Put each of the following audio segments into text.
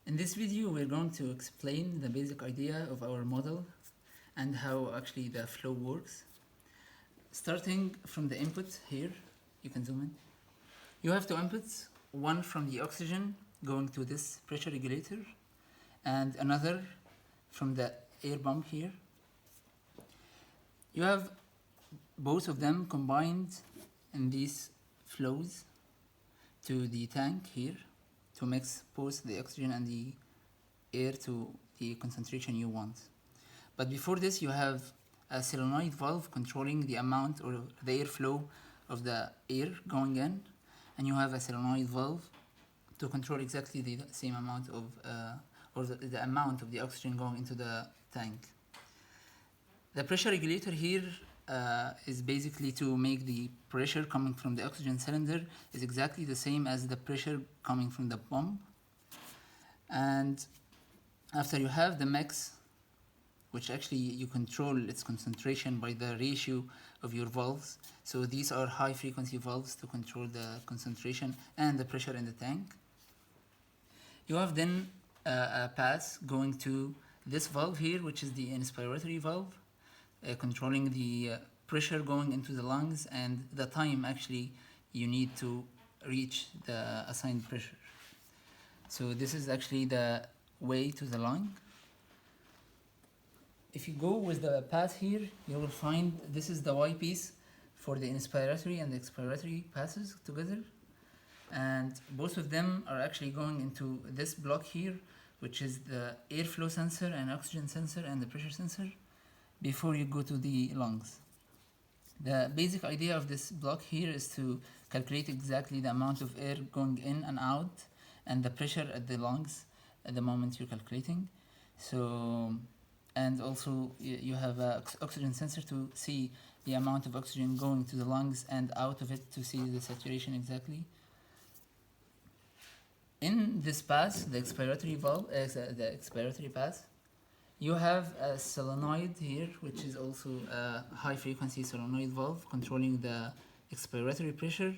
In this video, we're going to explain the basic idea of our model and how actually the flow works. Starting from the input here, you can zoom in. You have two inputs, one from the oxygen going to this pressure regulator and another from the air pump here. You have both of them combined in these flows to the tank here to mix both the oxygen and the air to the concentration you want. But before this, you have a solenoid valve controlling the amount or the airflow of the air going in, and you have a solenoid valve to control exactly the same amount of or the amount of the oxygen going into the tank. The pressure regulator here is basically to make the pressure coming from the oxygen cylinder is exactly the same as the pressure coming from the pump. And after you have the mix, which actually you control its concentration by the ratio of your valves. So these are high frequency valves to control the concentration and the pressure in the tank. You have then a pass going to this valve here, which is the inspiratory valve, controlling the pressure going into the lungs and the time actually you need to reach the assigned pressure. So this is actually the way to the lung. If you go with the path here, you will find this is the Y piece for the inspiratory and the expiratory passes together. And both of them are actually going into this block here, which is the airflow sensor and oxygen sensor and the pressure sensor before you go to the lungs. The basic idea of this block here is to calculate exactly the amount of air going in and out and the pressure at the lungs at the moment you're calculating. So, and also you have an oxygen sensor to see the amount of oxygen going to the lungs and out of it to see the saturation exactly. In this pass, the expiratory valve, the expiratory pass, you have a solenoid here, which is also a high frequency solenoid valve controlling the expiratory pressure,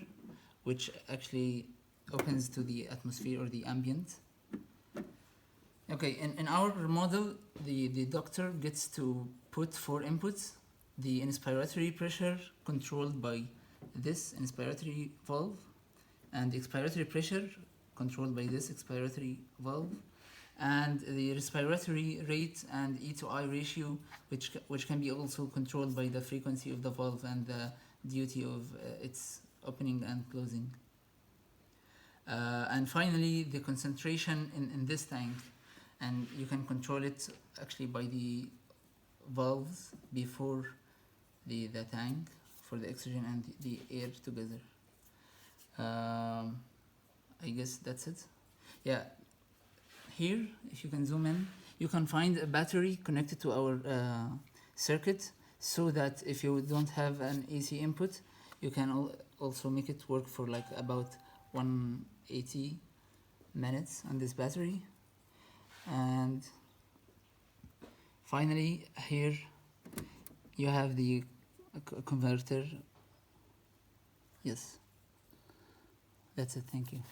which actually opens to the atmosphere or the ambient. Okay, in our model, the doctor gets to put 4 inputs. The inspiratory pressure controlled by this inspiratory valve, and the expiratory pressure controlled by this expiratory valve, and the respiratory rate and E to I ratio, which can be also controlled by the frequency of the valve and the duty of its opening and closing. And finally, the concentration in this tank, and you can control it actually by the valves before the tank for the oxygen and the air together. I guess that's it. Yeah, here if you can zoom in, you can find a battery connected to our circuit, so that if you don't have an AC input, you can also make it work for like about 180 minutes on this battery. And finally here you have the converter. Yes, that's it. Thank you.